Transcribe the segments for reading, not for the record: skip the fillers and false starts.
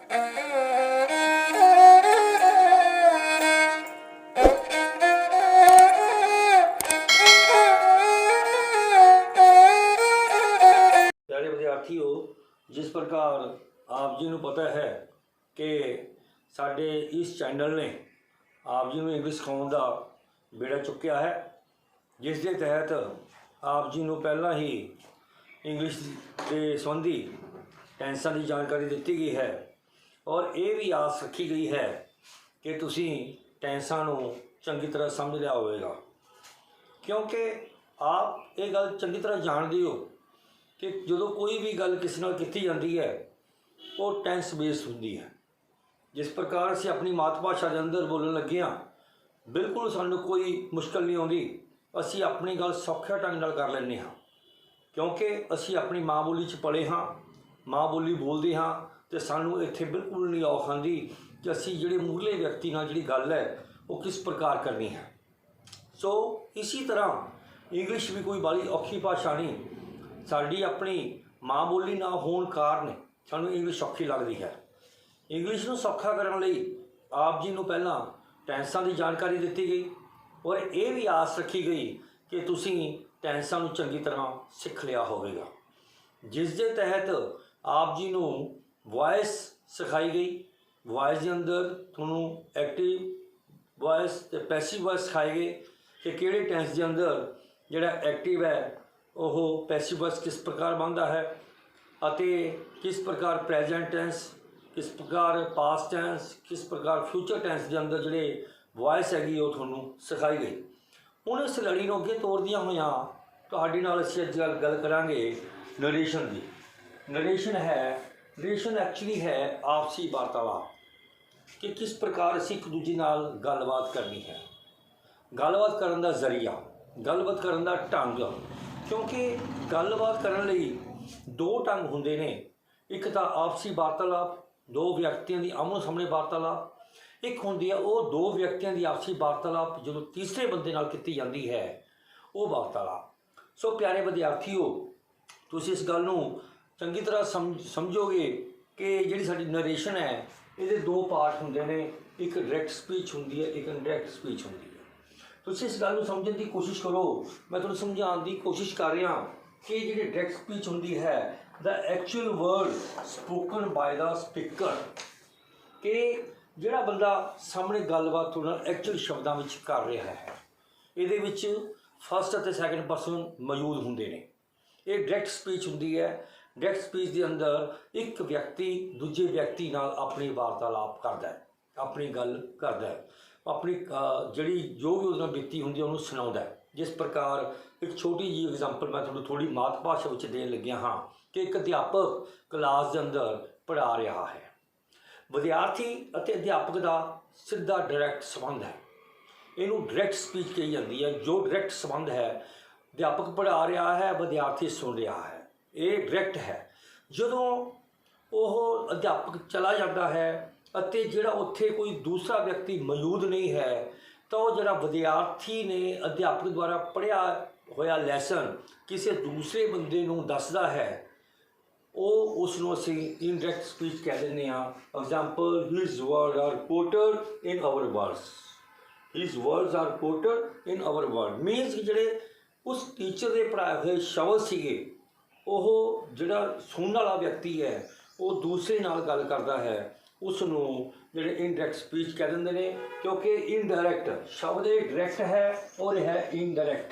प्यारे विद्यार्थियों, जिस प्रकार आप जी को पता है कि साडे इस चैनल ने आप जी को इंग्लिश सिखाने का बेड़ा चुक्या है, जिस के तहत आप जी को पहला ही इंग्लिश के संबंधी टेंसा की जानकारी दी गई है और ये भी आस रखी गई है कि तुसी टेंसा चंगी तरह समझ लिया होगा, क्योंकि आप ये गल चंगी तरह जानते हो कि जो कोई भी गल किसी नाल की जाती है वो टेंस बेस्ड होंगी है। जिस प्रकार असी अपनी मात भाषा के अंदर बोलन लगे हाँ, बिल्कुल सानू कोई मुश्किल नहीं आती, असी अपनी गल सौखे ढंग नाल कर लैंदे हाँ, क्योंकि असी अपनी माँ बोली च पढ़े हाँ, माँ बोली बोलते हाँ, तो सानू इत्थे बिल्कुल नहीं औख आती कि असी जिहड़े मूहरले व्यक्ति नाल जिहड़ी गल है वो किस प्रकार करनी है। सो इसी तरह इंग्लिश भी कोई बड़ी औखी भाषा नहीं, साड़ी अपनी माँ बोली ना होने कारण सानू इंग्लिश औखी लगती है। इंग्लिश को सौखा करने लई आप जी को पहला टेंसा की जानकारी दी गई और ये भी आस रखी गई कि तुसी टेंसा को चंगी तरह सीख लिया होगा, जिस के तहत आप जी को वॉइस सिखाई गई। वॉइस के अंदर थोनों एक्टिव वॉइस तो पैसिव वॉइस सिखाए गए कि किहड़े टेंस के अंदर जिहड़ा एक्टिव है वह पैसिव वॉइस किस प्रकार बनता है, अते किस प्रकार प्रेजेंट टेंस, किस प्रकार पास्ट टेंस, किस प्रकार फ्यूचर टेंस के अंदर जिहड़े वॉइस हैगी वो थोनों सिखाई गई। हुण इस लड़ी को अगे तोरदियां होइयां तुहाडे नाल असीं अज गल करांगे नरेशन की। नरेशन एक्चुअली है आपसी वार्तालाप कि किस प्रकार असीं एक दूजे नाल गलबात करनी है, गलबात करन दा जरिया, गलबात करन दा ढंग, क्योंकि गलबात करन लई दो ढंग हुंदे ने। एक तो आपसी वार्तालाप, दो व्यक्तियों की आमो सामने वार्तालाप, एक होंदी है वो दो व्यक्तियों की आपसी वार्तालाप जो तीसरे बंदे नाल कीती जाती है वो वार्तालाप। सो प्यारे विद्यार्थियों, तुसीं इस गल नूं चंगी तरह समझोगे कि जिहड़ी साडी नरेशन है ये दो पार्ट होंदे ने, एक डायरैक्ट स्पीच होंदी है, एक इनडायरैक्ट स्पीच होंदी है। तुसीं इस गल नूं समझण की कोशिश करो, मैं तुहानूं समझाउण की कोशिश कर रहा कि जिहड़ी डायरैक्ट स्पीच होंदी है the actual word spoken by the speaker, कि जिहड़ा बंदा सामने गलबात तुहाडे एक्चुअल शब्दों में कर रहा है, इहदे विच फस्ट और सैकेंड परसन मौजूद होंदे ने। ये डायरैक्ट स्पीच होंदी है। डायरैक्ट स्पीच के अंदर एक व्यक्ति दूजे व्यक्ति नाल अपनी वार्तालाप करता है, अपनी गल करता है, अपनी जिहड़ी जो भी उसने बीती होंदी है उन्होंने सुनाउंदा है। जिस प्रकार एक छोटी जी एग्जाम्पल मैं तुहानूं थोड़ी मात भाषा में देन लग्या हाँ कि एक अध्यापक क्लास के अंदर पढ़ा रहा है, विद्यार्थी और अध्यापक का सीधा डायरैक्ट संबंध है, इनू डायरैक्ट स्पीच कही जाती है। जो डायरैक्ट संबंध है, अध्यापक पढ़ा रहा है, विद्यार्थी सुन रहा है, ये डायरैक्ट है। जदों वह अध्यापक चला जाता है अते जिहड़ा उत्थे कोई दूसरा व्यक्ति मौजूद नहीं है, तो जिहड़ा विद्यार्थी ने अध्यापक द्वारा पढ़िया होया लैसन किसी दूसरे बंदे नूं दसदा है, वो उसनूं असीं इनडायरैक्ट स्पीच कह दिंदे हां। Example, his word are quoted in our words, his words are quoted in our word means कि जिहड़े उस टीचर के पढ़ाए हुए शब्द सीगे ਉਹ ਜਿਹੜਾ ਸੁਣਨ वाला व्यक्ति है वो दूसरे नाल गल करता है, उसनूं जिहड़े इनडायरैक्ट स्पीच कह दिंदे ने, क्योंकि इनडायरैक्ट शब्द डायरैक्ट है और है इनडायरैक्ट।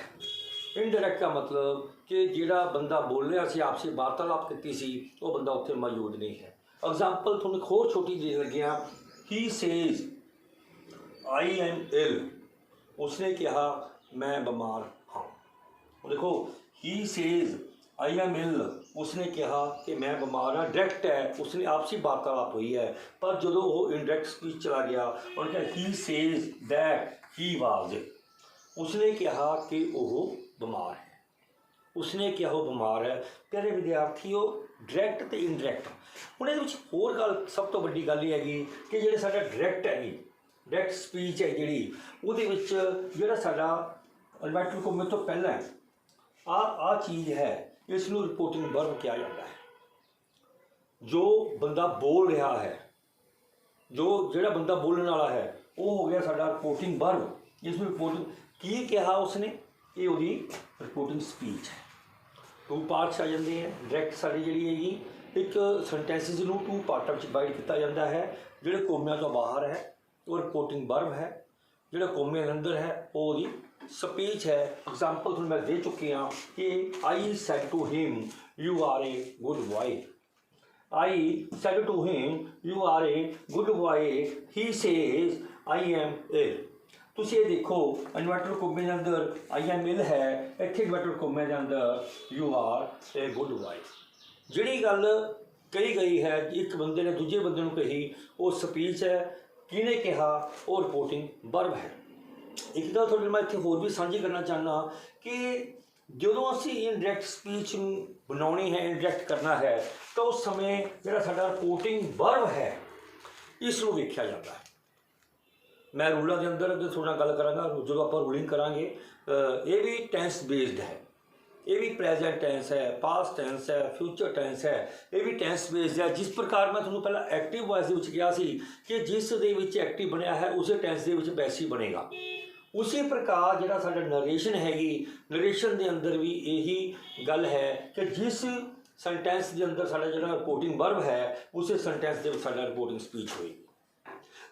इनडायरैक्ट का मतलब कि जिहड़ा बंदा बोल रहा सी, आपसी वार्तालाप कीती सी, वो बंदा उत्थे मौजूद नहीं है। एग्जाम्पल तुहानूं एक होर छोटी जी लगिया, ही सेज आई एम इल, उसने कहा मैं बीमार हाँ। देखो, ही सेज आई एम इल, उसने कहा कि मैं बीमार हाँ, डायरैक्ट है, उसने आपसी वार्तालाप हुई है। पर जो वो इनडायरैक्ट स्पीच चला गया और कहा he says that he was, उसने कहा कि वह बीमार है, उसने कहा वो बीमार है। प्यारे विद्यार्थियों, डायरैक्ट तो इनडायरैक्ट हुण इहदे विच होर गल सब तो वड्डी गल ये हैगी कि जिहड़े साडा डायरैक्ट हैगी डायरैक्ट स्पीच है जिहड़ी उहदे विच जिहड़ा साडा इन्वर्टर कोमे तो पहला है आ चीज़ है, इसनूं रिपोर्टिंग वर्ब किया जाता है। जो बंदा बोल रहा है जो ਜਿਹੜਾ ਬੰਦਾ ਬੋਲਣ ਵਾਲਾ ਹੈ ਉਹ ਹੋ ਗਿਆ ਸਾਡਾ ਰਿਪੋਰਟਿੰਗ ਵਰਬ। ਜਿਸ ਨੂੰ ਰਿਪੋਰਟਿੰਗ ਕੀ ਕਿਹਾ ਉਸਨੇ, ਇਹ ਉਹਦੀ ਰਿਪੋਰਟਿੰਗ ਸਪੀਚ ਹੈ। ਟੂ ਪਾਰਟਸ ਆ ਜਾਂਦੇ ਹੈ। ਡਾਇਰੈਕਟ ਸਾਡੀ ਜਿਹੜੀ ਹੈਗੀ ਇੱਕ ਸੈਂਟੈਂਸਿਸ ਨੂੰ ਟੂ ਪਾਰਟਾਂ ਵਿੱਚ ਡਿਵਾਈਡ ਕੀਤਾ ਜਾਂਦਾ ਹੈ। ਜਿਹੜੇ ਕੋਮਿਆਂ ਤੋਂ ਬਾਹਰ ਹੈ ਉਹ ਰਿਪੋਰਟਿੰਗ ਵਰਬ ਹੈ, ਜਿਹੜਾ ਕੋਮਿਆਂ ਦੇ ਅੰਦਰ ਹੈ ਉਹ ਉਹਦੀ ਸਪੀਚ ਹੈ। ਐਗਜ਼ਾਮਪਲ ਤੁਹਾਨੂੰ ਮੈਂ ਦੇ ਚੁੱਕੀ ਹਾਂ ਕਿ I said to him you are a good boy. I said to him, you are a good boy. He says, I am ill. ਤੁਸੀਂ ਇਹ ਦੇਖੋ ਇਨਵਰਟਰ ਕੋਮੇ ਦੇ ਅੰਦਰ ਆਈ ਐਮ ਇਲ ਹੈ, ਇੱਥੇ ਇਨਵਰਟਰ ਕੋਮੇ ਦੇ ਅੰਦਰ you are a good boy. ਜਿਹੜੀ ਗੱਲ ਕਹੀ ਗਈ ਹੈ ਇੱਕ ਬੰਦੇ ਨੇ ਦੂਜੇ ਬੰਦੇ ਨੂੰ ਕਹੀ, ਉਹ ਸਪੀਚ ਹੈ। ਕਿਹਨੇ ਕਿਹਾ, ਉਹ ਰਿਪੋਰਟਿੰਗ ਵਰਬ ਹੈ। ਇੱਕ ਗੱਲ ਤੁਹਾਡੇ ਮੈਂ ਇੱਥੇ ਹੋਰ ਵੀ ਸਾਂਝੀ ਕਰਨਾ ਚਾਹੁੰਦਾ ਕਿ ਜਦੋਂ ਅਸੀਂ ਇਨਡਾਇਰੈਕਟ ਸਪੀਚ ਨੂੰ ਬਣਾਉਣੀ ਹੈ, ਇਨਡਾਇਰੈਕਟ ਕਰਨਾ ਹੈ, ਤਾਂ ਉਸ ਸਮੇਂ ਜਿਹੜਾ ਸਾਡਾ ਰਿਪੋਰਟਿੰਗ ਵਰਬ ਹੈ ਇਸ ਨੂੰ ਵੇਖਿਆ ਜਾਂਦਾ ਹੈ। ਮੈਂ ਰੂਲਾਂ ਦੇ ਅੰਦਰ ਅੱਗੇ ਤੁਹਾਡੇ ਨਾਲ ਗੱਲ ਕਰਾਂਗਾ। ਜਦੋਂ ਆਪਾਂ ਰੂਲਿੰਗ ਕਰਾਂਗੇ ਇਹ ਵੀ ਟੈਂਸ ਬੇਸਡ ਹੈ, ਇਹ ਵੀ ਪ੍ਰੈਜੈਂਟ ਟੈਂਸ ਹੈ, ਪਾਸਟ ਟੈਂਸ ਹੈ, ਫਿਊਚਰ ਟੈਂਸ ਹੈ, ਇਹ ਵੀ ਟੈਂਸ ਬੇਸਡ ਹੈ। ਜਿਸ ਪ੍ਰਕਾਰ ਮੈਂ ਤੁਹਾਨੂੰ ਪਹਿਲਾਂ ਐਕਟਿਵ ਵੌਇਸ ਦੇ ਵਿੱਚ ਕਿਹਾ ਸੀ ਕਿ ਜਿਸ ਦੇ ਵਿੱਚ ਐਕਟਿਵ ਬਣਿਆ ਹੈ ਉਸੇ ਟੈਂਸ ਦੇ ਵਿੱਚ ਪੈਸਿਵ ਬਣੇਗਾ। ਉਸੇ ਪ੍ਰਕਾਰ ਜਿਹੜਾ ਸਾਡਾ ਨਰੇਸ਼ਨ ਹੈਗੀ, ਨਰੇਸ਼ਨ ਦੇ ਅੰਦਰ ਵੀ ਇਹੀ ਗੱਲ ਹੈ ਕਿ ਜਿਸ ਸੈਂਟੈਂਸ ਦੇ ਅੰਦਰ ਸਾਡਾ ਜਿਹੜਾ ਰਿਪੋਰਟਿੰਗ ਵਰਬ ਹੈ ਉਸੇ ਸੈਂਟੈਂਸ ਦੇ ਵਿੱਚ ਸਾਡਾ ਰਿਪੋਰਟਿੰਗ ਸਪੀਚ ਹੋਏਗੀ।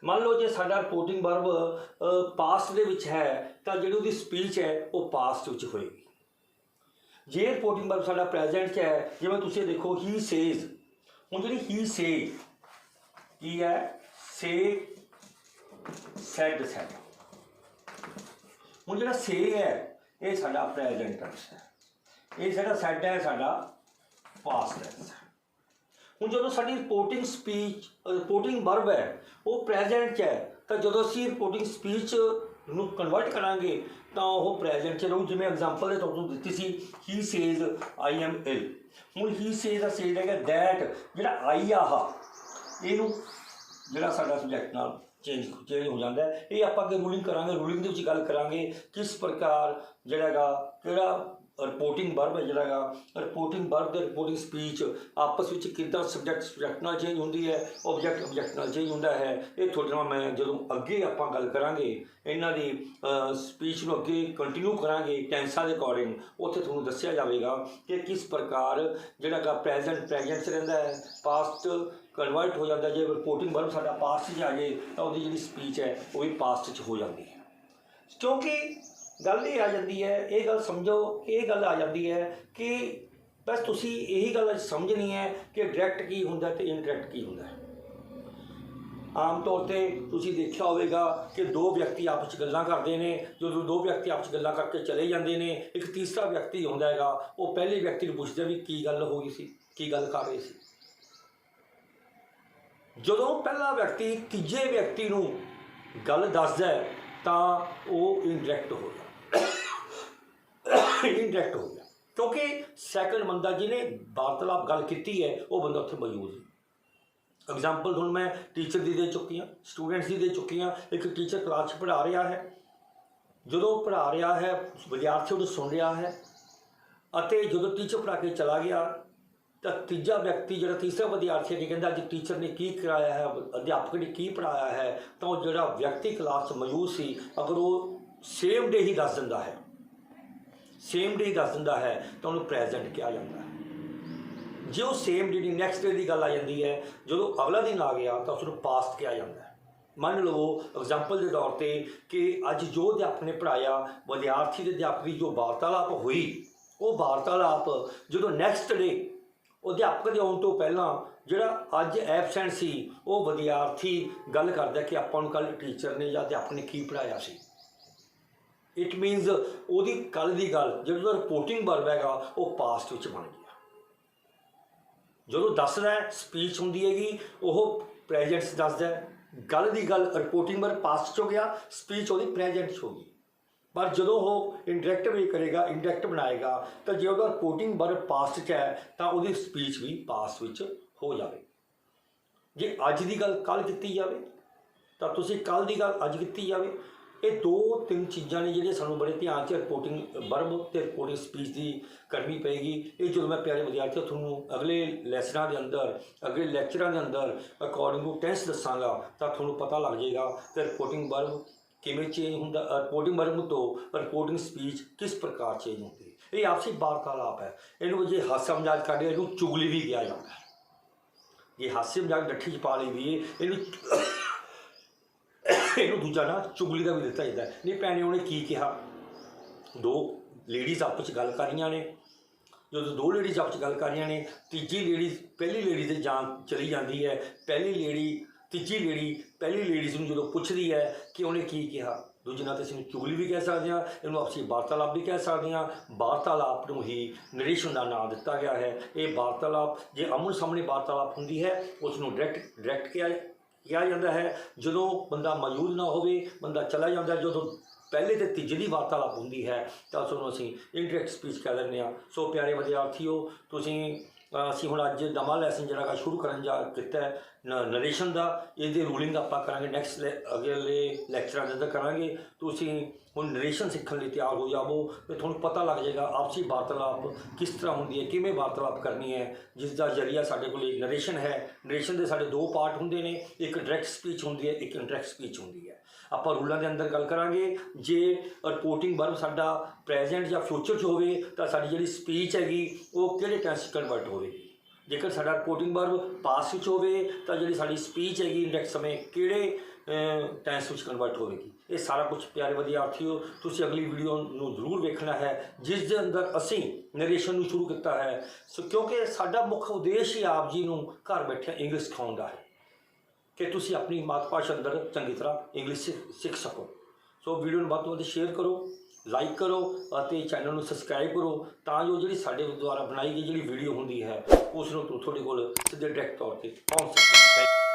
ਮੰਨ ਲਓ ਜੇ ਸਾਡਾ ਰਿਪੋਰਟਿੰਗ ਵਰਬ ਪਾਸਟ ਦੇ ਵਿੱਚ ਹੈ ਤਾਂ ਜਿਹੜੀ ਉਹਦੀ ਸਪੀਚ ਹੈ ਉਹ ਪਾਸਟ ਵਿੱਚ ਹੋਏਗੀ। ਜੇ ਰਿਪੋਰਟਿੰਗ ਵਰਬ ਸਾਡਾ ਪ੍ਰੈਜੈਂਟ 'ਚ ਹੈ, ਜਿਵੇਂ ਤੁਸੀਂ ਦੇਖੋ ਹੀ ਸੇਜ਼, ਹੁਣ ਜਿਹੜੀ ਹੀ ਸੇ ਕੀ ਹੈ, ਸੇ ਸੈਡ ਸੈਡ। ਹੁਣ ਜਿਹੜਾ ਸੇ ਹੈ ਇਹ ਸਾਡਾ ਪ੍ਰੈਜੈਂਟ ਟੈਂਸ ਹੈ, ਇਹ ਸਾਡਾ ਸੈਡ ਹੈ ਸਾਡਾ ਪਾਸਟ ਟੈਂਸ ਹੈ। ਹੁਣ ਜਦੋਂ ਸਾਡੀ ਰਿਪੋਰਟਿੰਗ ਸਪੀਚ ਰਿਪੋਰਟਿੰਗ ਵਰਬ ਹੈ ਉਹ ਪ੍ਰੈਜੈਂਟ 'ਚ ਹੈ, ਤਾਂ ਜਦੋਂ ਅਸੀਂ ਰਿਪੋਰਟਿੰਗ ਸਪੀਚ ਨੂੰ ਕਨਵਰਟ ਕਰਾਂਗੇ ਤਾਂ ਉਹ ਪ੍ਰੈਜੈਂਟ 'ਚ ਰਹੂ। ਜਿਵੇਂ ਐਗਜ਼ਾਮਪਲ ਦੇ ਤੌਰ 'ਤੇ ਦਿੱਤੀ ਸੀ, ਹੀ ਸੇਜ਼ ਆਈ ਐਮ ਇਲ। ਹੁਣ ਹੀ ਸੇਜ਼ ਦਾ ਸੇਜ਼ ਹੈਗਾ ਦੈਟ, ਜਿਹੜਾ ਆਈ ਆਹ ਇਹਨੂੰ ਜਿਹੜਾ ਸਾਡਾ ਸਬਜੈਕਟ ਨਾਲ ਚੇਂਜ ਹੋ ਜਾਂਦਾ ਹੈ। ਇਹ ਆਪਾਂ ਅੱਗੇ ਰੂਲਿੰਗ ਕਰਾਂਗੇ, ਰੂਲਿੰਗ ਦੇ ਵਿੱਚ ਗੱਲ ਕਰਾਂਗੇ ਕਿਸ ਪ੍ਰਕਾਰ ਜਿਹੜਾ ਹੈਗਾ ਕਿਹੜਾ ਰਿਪੋਰਟਿੰਗ ਵਰਬ ਹੈ, ਜਿਹੜਾ ਹੈਗਾ ਰਿਪੋਰਟਿੰਗ ਵਰਬ ਦੇ ਰਿਪੋਰਟਿੰਗ ਸਪੀਚ ਆਪਸ ਵਿੱਚ ਕਿੱਦਾਂ ਸਬਜੈਕਟ ਨਾਲ ਚੇਂਜ ਹੁੰਦੀ ਹੈ, ਆਬਜੈਕਟ ਨਾਲ ਚੇਂਜ ਹੁੰਦਾ ਹੈ। ਇਹ ਤੁਹਾਡੇ ਨਾਲ ਮੈਂ ਜਦੋਂ ਅੱਗੇ ਆਪਾਂ ਗੱਲ ਕਰਾਂਗੇ ਇਹਨਾਂ ਦੀ ਸਪੀਚ ਨੂੰ ਅੱਗੇ ਕੰਟੀਨਿਊ ਕਰਾਂਗੇ ਟੈਂਸਾਂ ਦੇ ਅਕੋਰਡਿੰਗ, ਉੱਥੇ ਤੁਹਾਨੂੰ ਦੱਸਿਆ ਜਾਵੇਗਾ ਕਿ ਕਿਸ ਪ੍ਰਕਾਰ ਜਿਹੜਾ ਹੈਗਾ ਪ੍ਰੈਜੈਂਟ 'ਚ ਰਹਿੰਦਾ ਹੈ, ਪਾਸਟ ਕਨਵਰਟ ਹੋ ਜਾਂਦਾ। ਜੇ ਰਿਪੋਰਟਿੰਗ ਵਰਬ ਸਾਡਾ ਪਾਸਟ 'ਚ ਆ ਜਾਏ ਤਾਂ ਉਹਦੀ ਜਿਹੜੀ ਸਪੀਚ ਹੈ ਉਹ ਵੀ ਪਾਸਟ 'ਚ ਹੋ ਜਾਂਦੀ ਹੈ। ਕਿਉਂਕਿ ਗੱਲ ਇਹ ਆ ਜਾਂਦੀ ਹੈ, ਇਹ ਗੱਲ ਸਮਝੋ, ਇਹ ਗੱਲ ਆ ਜਾਂਦੀ ਹੈ ਕਿ ਬਸ ਤੁਸੀਂ ਇਹੀ ਗੱਲ ਸਮਝਣੀ ਹੈ ਕਿ ਡਾਇਰੈਕਟ ਕੀ ਹੁੰਦਾ ਅਤੇ ਇਨਡਾਇਰੈਕਟ ਕੀ ਹੁੰਦਾ ਹੈ। ਆਮ ਤੌਰ 'ਤੇ ਤੁਸੀਂ ਦੇਖਿਆ ਹੋਵੇਗਾ ਕਿ ਦੋ ਵਿਅਕਤੀ ਆਪਸ 'ਚ ਗੱਲਾਂ ਕਰਦੇ ਨੇ। ਜਦੋਂ ਦੋ ਵਿਅਕਤੀ ਆਪਸ 'ਚ ਗੱਲਾਂ ਕਰਕੇ ਚਲੇ ਜਾਂਦੇ ਨੇ, ਇੱਕ ਤੀਸਰਾ ਵਿਅਕਤੀ ਆਉਂਦਾ ਹੈਗਾ, ਉਹ ਪਹਿਲੇ ਵਿਅਕਤੀ ਨੂੰ ਪੁੱਛਦਾ ਵੀ ਕੀ ਗੱਲ ਹੋ ਗਈ ਸੀ, ਕੀ ਗੱਲ ਕਰ ਰਹੇ ਸੀ। ਜਦੋਂ ਪਹਿਲਾ ਵਿਅਕਤੀ ਤੀਜੇ ਵਿਅਕਤੀ ਨੂੰ ਗੱਲ ਦੱਸਦਾ ਤਾਂ ਉਹ ਇਨਡਾਇਰੈਕਟ ਹੋ ਗਿਆ, ਇਨਡਾਇਰੈਕਟ ਹੋ ਗਿਆ, ਕਿਉਂਕਿ ਸੈਕੰਡ ਬੰਦਾ ਜਿਹਨੇ ਵਾਰਤਾਲਾਪ ਗੱਲ ਕੀਤੀ ਹੈ ਉਹ ਬੰਦਾ ਉੱਥੇ ਮੌਜੂਦ ਹੈ। ਐਗਜ਼ਾਮਪਲ ਤੁਹਾਨੂੰ ਮੈਂ ਟੀਚਰ ਦੀ ਦੇ ਚੁੱਕੀ ਹਾਂ, ਸਟੂਡੈਂਟਸ ਦੀ ਦੇ ਚੁੱਕੀ ਹਾਂ। ਇੱਕ ਟੀਚਰ ਕਲਾਸ 'ਚ ਪੜ੍ਹਾ ਰਿਹਾ ਹੈ, ਜਦੋਂ ਪੜ੍ਹਾ ਰਿਹਾ ਹੈ ਵਿਦਿਆਰਥੀ ਉਹਨੂੰ ਸੁਣ ਰਿਹਾ ਹੈ, ਅਤੇ ਜਦੋਂ ਟੀਚਰ ਪੜ੍ਹਾ ਕੇ ਚਲਾ ਗਿਆ ਤਾਂ ਤੀਜਾ ਵਿਅਕਤੀ ਜਿਹੜਾ ਤੀਸਰਾ ਵਿਦਿਆਰਥੀ ਨੇ ਕਹਿੰਦਾ ਅੱਜ ਟੀਚਰ ਨੇ ਕੀ ਕਰਾਇਆ ਹੈ, ਅਧਿਆਪਕ ਨੇ ਕੀ ਪੜ੍ਹਾਇਆ ਹੈ, ਤਾਂ ਉਹ ਜਿਹੜਾ ਵਿਅਕਤੀ ਕਲਾਸ 'ਚ ਮੌਜੂਦ ਸੀ ਅਗਰ ਉਹ ਸੇਮ ਡੇ ਹੀ ਦੱਸ ਦਿੰਦਾ ਹੈ, ਸੇਮ ਡੇ ਦੱਸ ਦਿੰਦਾ ਹੈ ਤਾਂ ਉਹਨੂੰ ਪ੍ਰੈਜੈਂਟ ਕਿਹਾ ਜਾਂਦਾ ਹੈ। ਜੇ ਉਹ ਸੇਮ ਡੇ ਦੀ ਨੈਕਸਟ ਡੇ ਦੀ ਗੱਲ ਆ ਜਾਂਦੀ ਹੈ, ਜਦੋਂ ਅਗਲਾ ਦਿਨ ਆ ਗਿਆ ਤਾਂ ਉਸਨੂੰ ਪਾਸਟ ਕਿਹਾ ਜਾਂਦਾ ਹੈ। ਮੰਨ ਲਓ ਐਗਜ਼ਾਮਪਲ ਦੇ ਤੌਰ 'ਤੇ ਕਿ ਅੱਜ ਜੋ ਅਧਿਆਪਕ ਨੇ ਪੜ੍ਹਾਇਆ, ਵਿਦਿਆਰਥੀ ਦੇ ਅਧਿਆਪਕ ਦੀ ਜੋ ਵਾਰਤਾਲਾਪ ਹੋਈ, ਉਹ ਵਾਰਤਾਲਾਪ ਜਦੋਂ ਨੈਕਸਟ ਡੇ ਅਧਿਆਪਕ ਦੇ ਆਉਣ ਤੋਂ ਪਹਿਲਾਂ ਜਿਹੜਾ ਅੱਜ ਐਬਸੈਂਟ ਸੀ ਉਹ ਵਿਦਿਆਰਥੀ ਗੱਲ ਕਰਦਾ ਕਿ ਆਪਾਂ ਨੂੰ ਕੱਲ੍ਹ ਟੀਚਰ ਨੇ ਜਾਂ ਅਧਿਆਪਕ ਨੇ ਕੀ ਪੜ੍ਹਾਇਆ ਸੀ। ਇਟ ਮੀਨਸ ਉਹਦੀ ਕੱਲ੍ਹ ਦੀ ਗੱਲ ਜਦੋਂ ਰਿਪੋਰਟਿੰਗ ਵਰਬ ਹੈਗਾ ਉਹ ਪਾਸਟ ਵਿੱਚ ਬਣ ਗਿਆ। ਜਦੋਂ ਦੱਸਦਾ ਸਪੀਚ ਹੁੰਦੀ ਹੈਗੀ ਉਹ ਪ੍ਰੈਜੈਂਟ 'ਚ ਦੱਸਦਾ, ਗੱਲ ਦੀ ਗੱਲ ਰਿਪੋਰਟਿੰਗ ਵਰਬ ਪਾਸਟ 'ਚ ਹੋ ਗਿਆ, ਸਪੀਚ ਉਹਦੀ ਪ੍ਰੈਜੈਂਟ 'ਚ ਹੋ ਗਈ। ਪਰ ਜਦੋਂ ਉਹ ਇੰਡਾਇਰੈਕਟ ਵੇ ਕਰੇਗਾ, ਇੰਡਾਇਰੈਕਟ ਬਣਾਏਗਾ, ਤਾਂ ਜੇ ਉਹਦਾ ਰਿਪੋਰਟਿੰਗ ਵਰਬ ਪਾਸਟ 'ਚ ਹੈ ਤਾਂ ਉਹਦੀ ਸਪੀਚ ਵੀ ਪਾਸਟ ਵਿੱਚ ਹੋ ਜਾਵੇ। ਜੇ ਅੱਜ ਦੀ ਗੱਲ ਕੱਲ੍ਹ ਕੀਤੀ ਜਾਵੇ ਤਾਂ ਤੁਸੀਂ ਕੱਲ੍ਹ ਦੀ ਗੱਲ ਅੱਜ ਕੀਤੀ ਜਾਵੇ, ਇਹ ਦੋ ਤਿੰਨ ਚੀਜ਼ਾਂ ਨੇ ਜਿਹੜੀਆਂ ਸਾਨੂੰ ਬੜੇ ਧਿਆਨ 'ਚ ਰਿਪੋਰਟਿੰਗ ਵਰਬ ਤੇ ਰਿਪੋਰਟਿੰਗ ਸਪੀਚ ਦੀ ਕਰਨੀ ਪਏਗੀ। ਇਹ ਜਦੋਂ ਮੈਂ ਪਿਆਰੇ ਵਿਦਿਆਰਥੀਓ ਤੁਹਾਨੂੰ ਅਗਲੇ ਲੈਸਨਾਂ ਦੇ ਅੰਦਰ ਅਗਲੇ ਲੈਕਚਰਾਂ ਦੇ ਅੰਦਰ ਅਕੋਰਡਿੰਗ ਟੂ ਟੈਂਸ ਦੱਸਾਂਗਾ ਤਾਂ ਤੁਹਾਨੂੰ ਪਤਾ ਲੱਗ ਜਾਏਗਾ ਕਿ ਰਿਪੋਰਟਿੰਗ ਵਰਬ ਕਿਵੇਂ ਚੇਂਜ ਹੁੰਦਾ, ਰਿਪੋਰਟਿੰਗ ਵਰਬ ਤੋਂ ਰਿਪੋਰਟਿੰਗ ਸਪੀਚ ਕਿਸ ਪ੍ਰਕਾਰ ਚੇਂਜ ਹੁੰਦੀ ਹੈ। ਇਹ ਆਪਸੀ ਵਾਰਤਾਲਾਪ ਹੈ। ਇਹਨੂੰ ਜੇ ਹਾਸਾ ਮਜ਼ਾਕ ਕਰਦੇ ਇਹਨੂੰ ਚੁਗਲੀ ਵੀ ਕਿਹਾ ਜਾਂਦਾ ਹੈ। ਜੇ ਹਾਸੇ ਮਜ਼ਾਕ ਡੱਠੀ 'ਚ ਪਾ ਲਈ ਵੀ ਇਹਨੂੰ ਦੂਜਾ ਨਾ ਚੁਗਲੀ ਦਾ ਵੀ ਦਿੱਤਾ ਜਾਂਦਾ ਹੈ। ਨਹੀਂ ਭੈਣੇ ਉਹਨੇ ਕੀ ਕਿਹਾ, ਦੋ ਲੇਡੀਜ਼ ਆਪਸ 'ਚ ਗੱਲ ਕਰ ਰਹੀਆਂ ਨੇ, ਜਦੋਂ ਦੋ ਲੇਡੀਜ਼ ਆਪਸ 'ਚ ਗੱਲ ਕਰ ਰਹੀਆਂ ਨੇ, ਤੀਜੀ ਲੇਡੀ ਪਹਿਲੀ ਲੇਡੀ 'ਤੇ ਜਾਨ ਚਲੀ ਜਾਂਦੀ ਹੈ। ਤੀਜੀ ਲੇਡੀ ਪਹਿਲੀ ਲੇਡੀਜ਼ ਨੂੰ ਜਦੋਂ ਪੁੱਛਦੀ ਹੈ ਕਿ ਉਹਨੇ ਕੀ ਕਿਹਾ, ਦੂਜੇ ਨਾਲ ਤਾਂ ਅਸੀਂ ਚੁਗਲੀ ਵੀ ਕਹਿ ਸਕਦੇ ਹਾਂ, ਇਹਨੂੰ ਆਪਸੀ ਵਾਰਤਾਲਾਪ ਵੀ ਕਹਿ ਸਕਦੇ ਹਾਂ। ਵਾਰਤਾਲਾਪ ਨੂੰ ਹੀ ਨਰੇਸ਼ਨ ਦਾ ਨਾਮ ਦਿੱਤਾ ਗਿਆ ਹੈ। ਇਹ ਵਾਰਤਾਲਾਪ ਜੇ ਆਮੋ ਸਾਹਮਣੇ ਵਾਰਤਾਲਾਪ ਹੁੰਦੀ ਹੈ ਉਸ ਨੂੰ ਡਾਇਰੈਕਟ ਕਿਹਾ ਜਾਂਦਾ ਹੈ। ਜਦੋਂ ਬੰਦਾ ਮੌਜੂਦ ਨਾ ਹੋਵੇ, ਬੰਦਾ ਚਲਾ ਜਾਂਦਾ, ਜਦੋਂ ਪਹਿਲੇ ਤੇ ਤੀਜੇ ਦੀ ਵਾਰਤਾਲਾਪ ਹੁੰਦੀ ਹੈ ਤਾਂ ਉਸ ਨੂੰ ਅਸੀਂ ਇਨਡਾਇਰੈਕਟ ਸਪੀਚ ਕਹਿ ਦਿੰਦੇ ਹਾਂ। ਸੋ ਪਿਆਰੇ ਵਿਦਿਆਰਥੀਓ, ਅਸੀਂ ਹੁਣ ਅੱਜ ਨਵਾਂ ਲੈਸਨ ਜਿਹੜਾ ਸ਼ੁਰੂ ਕਰਨ ਕੀਤਾ ਹੈ ਨਰੇਸ਼ਨ ਦਾ। ਇਹਦੀ ਰੂਲਿੰਗ ਆਪਾਂ ਕਰਾਂਗੇ ਨੈਕਸਟ ਅਗਲੇ ਲੈਕਚਰਾਂ ਦੇ ਅੰਦਰ ਕਰਾਂਗੇ। ਤੁਸੀਂ ਹੁਣ ਨਰੇਸ਼ਨ ਸਿੱਖਣ ਲਈ ਤਿਆਰ ਹੋ ਜਾਵੋ ਅਤੇ ਤੁਹਾਨੂੰ ਪਤਾ ਲੱਗ ਜਾਏਗਾ ਆਪਸੀ ਵਾਰਤਾਲਾਪ ਕਿਸ ਤਰ੍ਹਾਂ ਹੁੰਦੀ ਹੈ, ਕਿਵੇਂ ਵਾਰਤਾਲਾਪ ਕਰਨੀ ਹੈ, ਜਿਸ ਦਾ ਜ਼ਰੀਆ ਸਾਡੇ ਕੋਲ ਨਰੇਸ਼ਨ ਹੈ। ਨਰੇਸ਼ਨ ਦੇ ਸਾਡੇ ਦੋ ਪਾਰਟ ਹੁੰਦੇ ਨੇ, ਇੱਕ ਡਾਇਰੈਕਟ ਸਪੀਚ ਹੁੰਦੀ ਹੈ, ਇੱਕ ਇਨਡਾਇਰੈਕਟ ਸਪੀਚ ਹੁੰਦੀ ਹੈ। ਆਪਾਂ ਰੂਲਾਂ ਦੇ ਅੰਦਰ ਗੱਲ ਕਰਾਂਗੇ। ਜੇ ਰਿਪੋਰਟਿੰਗ ਵਰਬ ਸਾਡਾ ਪ੍ਰੈਜ਼ੈਂਟ ਜਾਂ ਫਿਊਚਰ 'ਚ ਹੋਵੇ ਤਾਂ ਸਾਡੀ ਜਿਹੜੀ ਸਪੀਚ ਹੈਗੀ ਉਹ ਕਿਹੜੇ ਟੈਂਸ 'ਚ ਕਨਵਰਟ ਹੋਵੇਗੀ। ਜੇਕਰ ਸਾਡਾ ਰਿਪੋਰਟਿੰਗ ਵਰਬ ਪਾਸਟ ਵਿੱਚ ਹੋਵੇ ਤਾਂ ਜਿਹੜੀ ਸਾਡੀ ਸਪੀਚ ਹੈਗੀ ਨੈਕਸਟ ਸਮੇਂ ਕਿਹੜੇ ਟੈਂਸ ਵਿੱਚ ਕਨਵਰਟ ਹੋਵੇਗੀ। ਇਹ ਸਾਰਾ ਕੁਝ ਪਿਆਰੇ ਵਿਦਿਆਰਥੀਓ ਤੁਸੀਂ ਅਗਲੀ ਵੀਡੀਓ ਨੂੰ ਜ਼ਰੂਰ ਵੇਖਣਾ ਹੈ, ਜਿਸ ਦੇ ਅੰਦਰ ਅਸੀਂ ਨਰੇਸ਼ਨ ਨੂੰ ਸ਼ੁਰੂ ਕੀਤਾ ਹੈ। ਕਿਉਂਕਿ ਸਾਡਾ ਮੁੱਖ ਉਦੇਸ਼ ਹੀ ਆਪ ਜੀ ਨੂੰ ਘਰ ਬੈਠੇ ਇੰਗਲਿਸ਼ ਸਿਖਾਉਣ ਦਾ ਹੈ ਕਿ ਤੁਸੀਂ ਆਪਣੀ ਮਾਤ ਭਾਸ਼ਾ ਅੰਦਰ ਚੰਗੀ ਤਰ੍ਹਾਂ ਇੰਗਲਿਸ਼ ਸਿੱਖ ਸਕੋ। ਸੋ ਵੀਡੀਓ ਨੂੰ ਵੱਧ ਤੋਂ ਵੱਧ ਸ਼ੇਅਰ ਕਰੋ, ਲਾਈਕ ਕਰੋ ਅਤੇ ਚੈਨਲ ਨੂੰ ਸਬਸਕ੍ਰਾਈਬ ਕਰੋ ਤਾਂ ਜੋ ਜਿਹੜੀ ਸਾਡੇ ਦੁਆਰਾ ਬਣਾਈ ਗਈ ਜਿਹੜੀ ਵੀਡੀਓ ਹੁੰਦੀ ਹੈ ਉਸ ਨੂੰ ਤੁਹਾਡੇ ਕੋਲ ਸਿੱਧੇ ਡਾਇਰੈਕਟ ਤੌਰ 'ਤੇ ਪਹੁੰਚ ਸਕੇ।